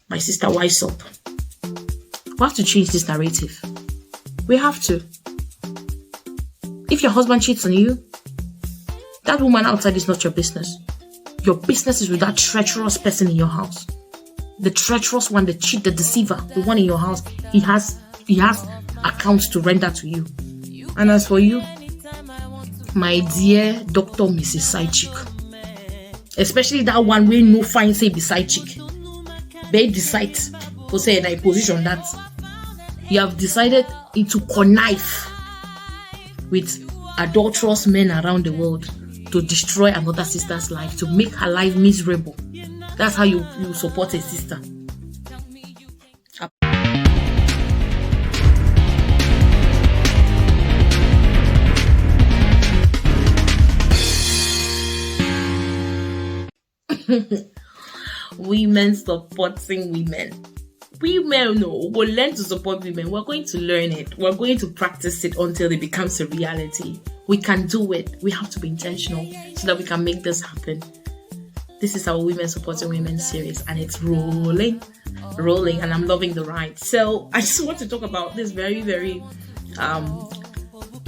My sister, wise up. We have to change this narrative. We have to. If your husband cheats on you, that woman outside is not your business. Your business is with that treacherous person in your house. The treacherous one, the cheat, the deceiver, the one in your house. He has accounts to render to you. And as for you, my dear Dr. Mrs. Sidechick, especially that one where no fine say be Sidechick, they decide to say that position that you have decided to connive with adulterous men around the world to destroy another sister's life, to make her life miserable. That's how you support a sister. Women supporting women. Women will learn to support women. We're going to learn it. We're going to practice it until it becomes a reality. We can do it. We have to be intentional so that we can make this happen. This is our Women Supporting Women series, and it's rolling, and I'm loving the ride. So I just want to talk about this very, very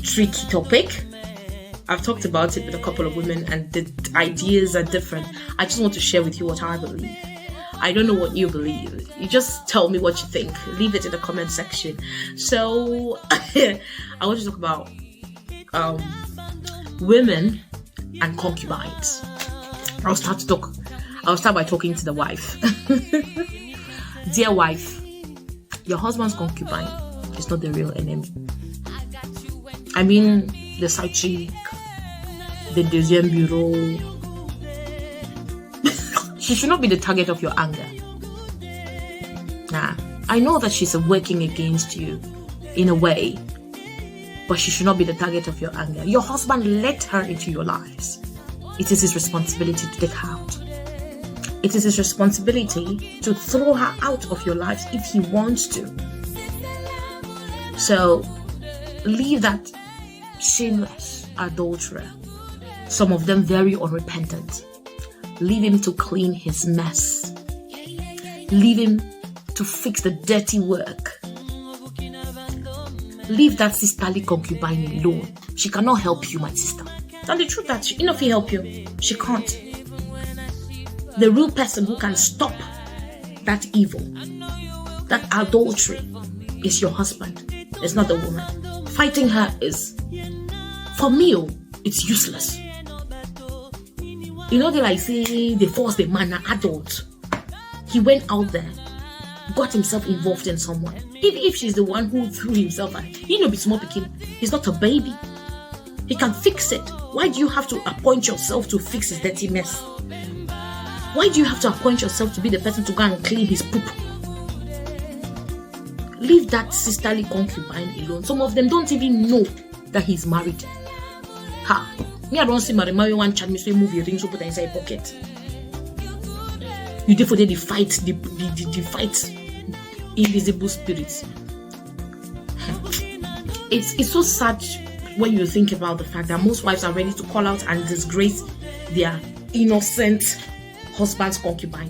tricky topic. I've talked about it with a couple of women, and the ideas are different. I just want to share with you what I believe. I don't know what you believe. You just tell me what you think. Leave it in the comment section. So I want to talk about women and concubines. I'll start by talking to the wife. Dear wife, your husband's concubine is not the real enemy. I mean, the Sidechick, the deuxième bureau. She should not be the target of your anger. Nah, I know that she's working against you in a way, but she should not be the target of your anger. Your husband let her into your lives. It is his responsibility to take her out. It is his responsibility to throw her out of your lives if he wants to. So, leave that shameless adulterer, some of them very unrepentant. Leave him to clean his mess. Leave him to fix the dirty work. Leave that sisterly concubine alone. She cannot help you, my sister. And the truth that if he help you, she can't. The real person who can stop that evil, that adultery, is your husband. It's not the woman. Fighting her is, for me, it's useless. You know, they like say they force the man, an adult. He went out there, got himself involved in someone. If she's the one who threw himself at, he no be small picking. He's not a baby. He can fix it. Why do you have to appoint yourself to fix his dirty mess? Why do you have to appoint yourself to be the person to go and clean his poop? Leave that sisterly concubine alone. Some of them don't even know that he's married. Ha! Me, I don't see marry one child, me so move your ring, so put it inside pocket. You therefore they fight, the fight invisible spirits. It's so sad when you think about the fact that most wives are ready to call out and disgrace their innocent husband's concubine.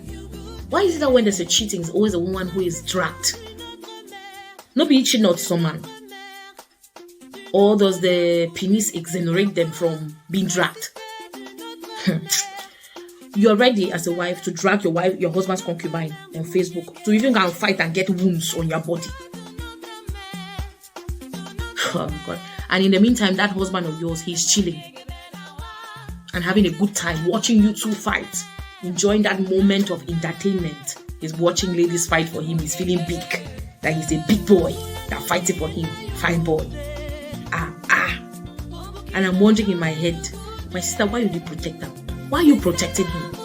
Why is it that when there's a cheating, it's always a woman who is dragged? Nobody cheating on someone. Or does the penis exonerate them from being dragged? You're ready as a wife to drag your husband's concubine on Facebook to even go and fight and get wounds on your body. Oh God. And in the meantime, that husband of yours, he's chilling and having a good time watching you two fight, enjoying that moment of entertainment. He's watching ladies fight for him. He's feeling big, that he's a big boy that fighting for him. Fine boy. And I'm wondering in my head, my sister, why would you protect him? Why are you protecting him?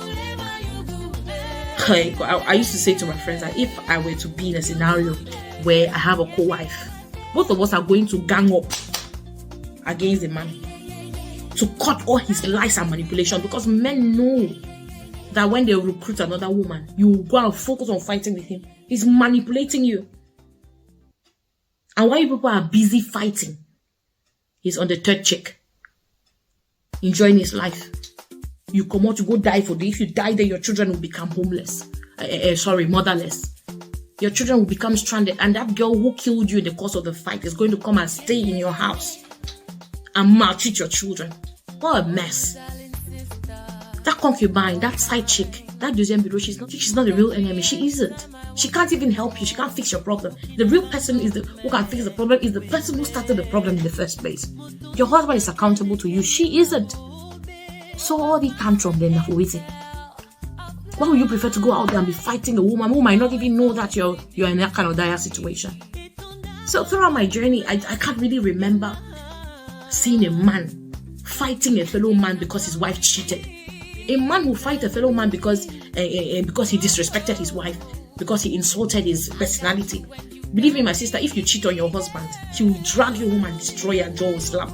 I used to say to my friends that if I were to be in a scenario where I have a co-wife, both of us are going to gang up against the man to cut all his lies and manipulation, because men know that when they recruit another woman, you go and focus on fighting with him. He's manipulating you. And while people are busy fighting, he's on the third chick, enjoying his life. You come out to go die for this. If you die there, your children will become homeless. Motherless. Your children will become stranded, and that girl who killed you in the course of the fight is going to come and stay in your house and maltreat your children. What a mess. That concubine, that side chick, that deuxième bureau, she's not the real enemy. She isn't. She can't even help you. She can't fix your problem. The real person who can fix the problem is the person who started the problem in the first place. Your husband is accountable to you. She isn't. So all the tantrum then for waiting. Why would you prefer to go out there and be fighting a woman who might not even know that you're in that kind of dire situation? So throughout my journey, I can't really remember seeing a man fighting a fellow man because his wife cheated. A man will fight a fellow man because he disrespected his wife, because he insulted his personality. Believe me, my sister, if you cheat on your husband, he will drag you home and destroy your jaw with slap.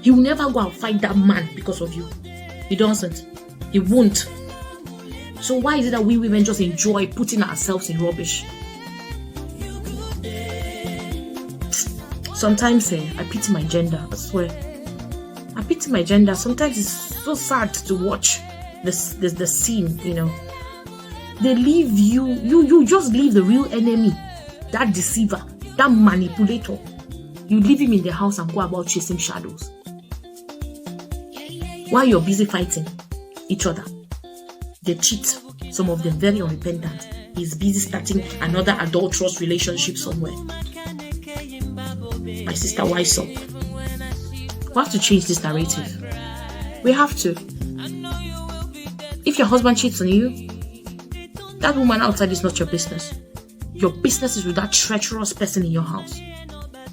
He will never go and fight that man because of you. He doesn't. He won't. So why is it that we women just enjoy putting ourselves in rubbish? Sometimes I pity my gender, I swear. I pity my gender. Sometimes it's so sad to watch the scene, you know. They leave you just leave the real enemy, that deceiver, that manipulator. You leave him in the house and go about chasing shadows. While you're busy fighting each other, they cheat. Some of them very unrepentant. He's busy starting another adulterous relationship somewhere. My sister, wise up. We have to change this narrative. We have to. If your husband cheats on you, that woman outside is not your business. Your business is with that treacherous person in your house.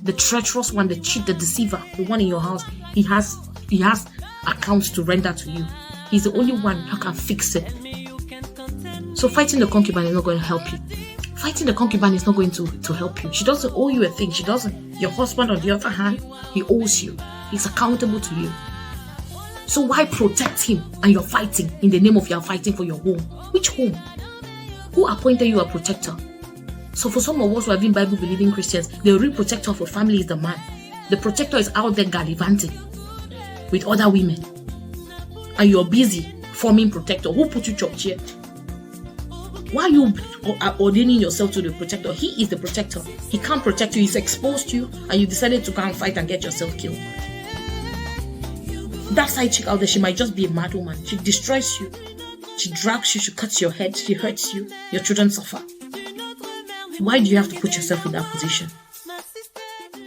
The treacherous one, the cheat, the deceiver, the one in your house. He has accounts to render to you. He's the only one who can fix it. So fighting the concubine is not going to help you. Fighting the concubine is not going to help you. She doesn't owe you a thing. She doesn't. Your husband, on the other hand, he owes you. He's accountable to you. So why protect him and you're fighting in the name of you're fighting for your home? Which home? Who appointed you a protector? So for some of us who have been Bible-believing Christians, the real protector of a family is the man. The protector is out there gallivanting with other women. And you're busy forming protector. Who put you chop chair? Why are you ordaining yourself to the protector? He is the protector. He can't protect you. He's exposed you and you decided to go and fight and get yourself killed. That side chick out there, she might just be a mad woman. She destroys you. She drags you. She cuts your head. She hurts you. Your children suffer. Why do you have to put yourself in that position?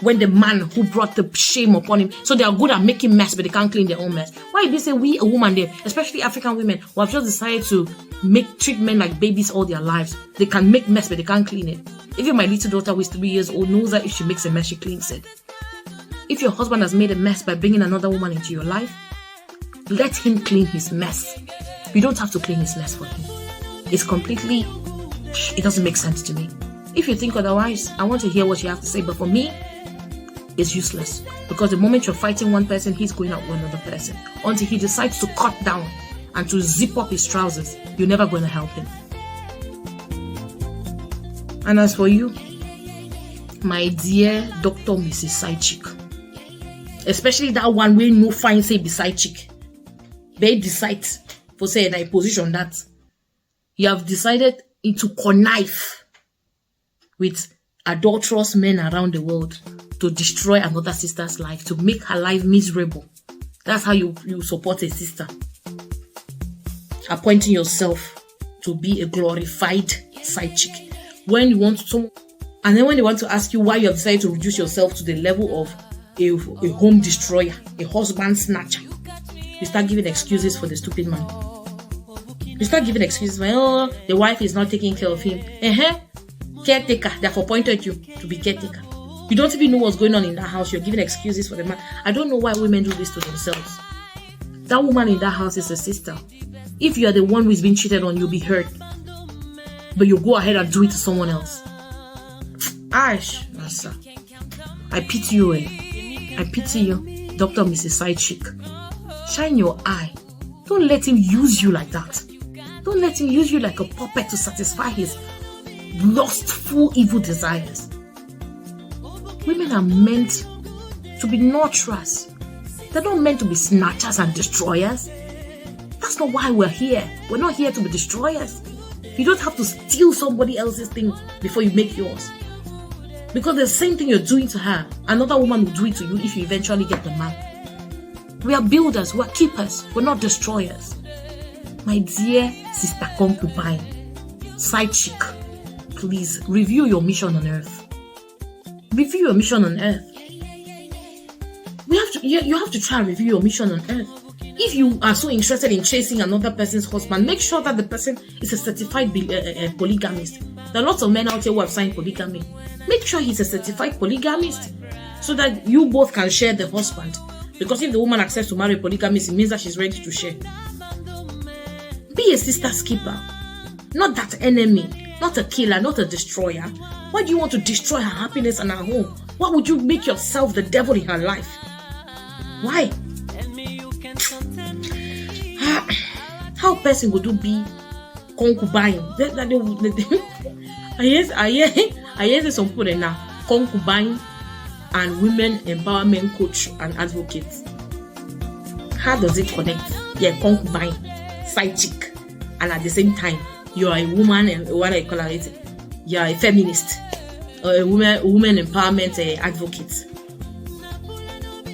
When the man who brought the shame upon him, so they are good at making mess, but they can't clean their own mess. Why did they say we, a woman there, especially African women, who have just decided to treat men like babies all their lives? They can make mess, but they can't clean it. Even my little daughter, who is 3 years old, knows that if she makes a mess, she cleans it. If your husband has made a mess by bringing another woman into your life, let him clean his mess. You don't have to clean his mess for him. It doesn't make sense to me. If you think otherwise, I want to hear what you have to say, but for me, it's useless. Because the moment you're fighting one person, he's going out with another person. Until he decides to cut down and to zip up his trousers, you're never going to help him. And as for you, my dear Dr. Mrs. Sidechick, especially that one where no fine say beside chick, they decide for say in a position that you have decided to connive with adulterous men around the world to destroy another sister's life, to make her life miserable. That's how you support a sister. Appointing yourself to be a glorified side chick. When you want to, and then when they want to ask you why you have decided to reduce yourself to the level of a home destroyer, a husband snatcher, you start giving excuses for the stupid man. You start giving excuses for, the wife is not taking care of him. Caretaker, they have appointed you to be caretaker. You don't even know what's going on in that house. You're giving excuses for the man. I don't know why women do this to themselves. That woman in that house is a sister. If you are the one who is being cheated on, you'll be hurt. But you go ahead and do it to someone else. Ash, Massa. I pity you, I pity you, Dr. Mrs. Sidechick. Shine your eye. Don't let him use you like that. Don't let him use you like a puppet to satisfy his lustful, evil desires. Women are meant to be nurturers. They're not meant to be snatchers and destroyers. That's not why we're here. We're not here to be destroyers. You don't have to steal somebody else's thing before you make yours. Because the same thing you're doing to her, another woman will do it to you if you eventually get the man. We are builders, we're keepers, we're not destroyers. My dear sister concubine, side chick, please review your mission on earth. Review your mission on earth. You have to try and review your mission on earth. If you are so interested in chasing another person's husband, make sure that the person is a certified polygamist. There are lots of men out here who have signed polygamy. Make sure he's a certified polygamist so that you both can share the husband. Because if the woman accepts to marry a polygamist, it means that she's ready to share. Be a sister's keeper, not that enemy, not a killer, not a destroyer. Why do you want to destroy her happiness and her home? Why would you make yourself the devil in her life? Why? How person would do be concubine? I hear some people now concubine and women empowerment coach and advocate. How does it connect? Yeah, concubine, side chick, and at the same time you are a woman and what I call it, you are a feminist or a woman empowerment advocate.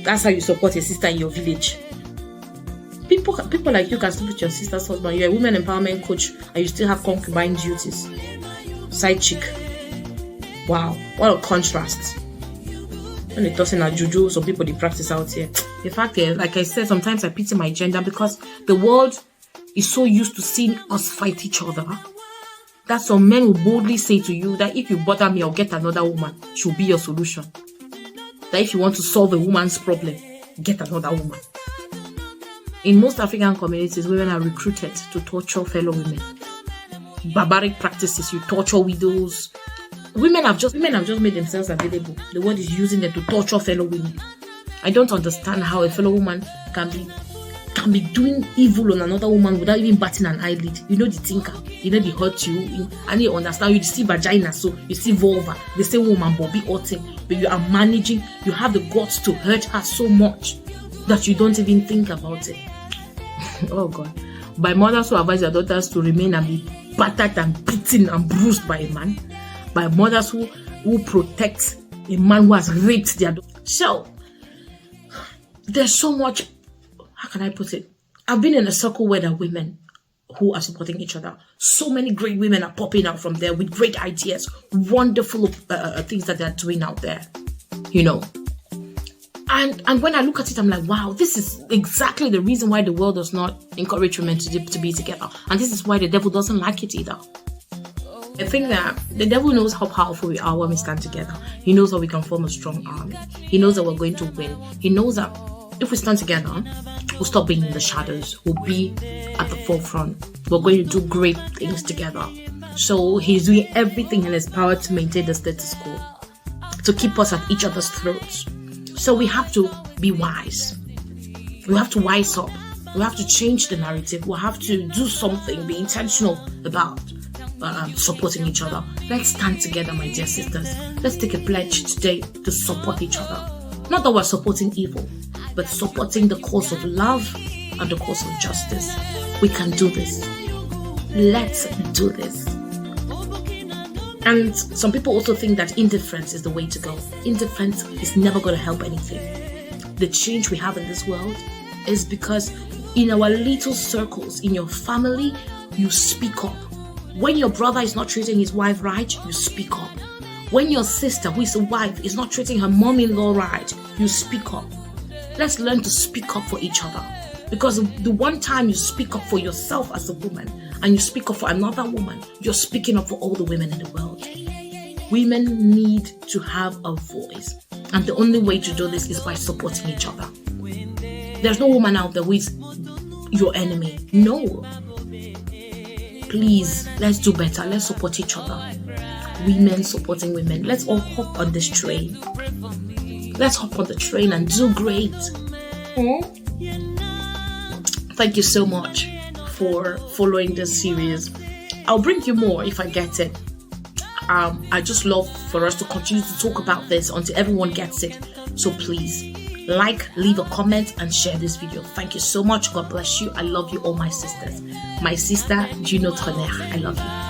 That's how you support a sister in your village. People like you can support your sister's husband. You're a women empowerment coach and you still have concubine duties. Side chick. Wow, what a contrast. When they toss in a juju, some people they practice out here. In fact, like I said, sometimes I pity my gender because the world is so used to seeing us fight each other. That some men will boldly say to you that if you bother me, I'll get another woman. She'll be your solution. That if you want to solve a woman's problem, get another woman. In most African communities, women are recruited to torture fellow women. Barbaric practices, you torture widows. Women have just made themselves available. The world is using them to torture fellow women. I don't understand how a fellow woman can be doing evil on another woman without even batting an eyelid. You know the thinker, you know the hurt you, and you understand. You see vagina, so you see vulva. The same woman, Bobby Orton, but you are managing. You have the guts to hurt her so much that you don't even think about it. Oh God! By mothers who advise their daughters to remain and be battered and beaten and bruised by a man. By mothers who protect a man who has raped their daughter. So there's so much. How can I put it? I've been in a circle where there are women who are supporting each other. So many great women are popping out from there with great ideas, wonderful things that they're doing out there, you know. And when I look at it, I'm like, wow, this is exactly the reason why the world does not encourage women to be together. And this is why the devil doesn't like it either. I think that the devil knows how powerful we are when we stand together. He knows that we can form a strong army. He knows that we're going to win. He knows that if we stand together, we'll stop being in the shadows. We'll be at the forefront. We're going to do great things together. So he's doing everything in his power to maintain the status quo, to keep us at each other's throats. So we have to be wise. We have to wise up. We have to change the narrative. We have to do something, be intentional about supporting each other. Let's stand together, my dear sisters. Let's take a pledge today to support each other. Not that we're supporting evil, but supporting the cause of love and the cause of justice. We can do this. Let's do this. And some people also think that indifference is the way to go. Indifference is never going to help anything. The change we have in this world is because in our little circles, in your family, you speak up. When your brother is not treating his wife right, you speak up. When your sister, who is a wife, is not treating her mom-in-law right, you speak up. Let's learn to speak up for each other. Because the one time you speak up for yourself as a woman and you speak up for another woman, you're speaking up for all the women in the world. Women need to have a voice. And the only way to do this is by supporting each other. There's no woman out there who is your enemy. No. Please, let's do better. Let's support each other. Women supporting women. Let's all hop on this train. Let's hop on the train and do great. Thank you so much for following this series. I'll bring you more if I get it. I just love for us to continue to talk about this until everyone gets it. So please, leave a comment and share this video. Thank you so much. God bless you. I love you all, my sisters. My sister, Juno Trener. I love you.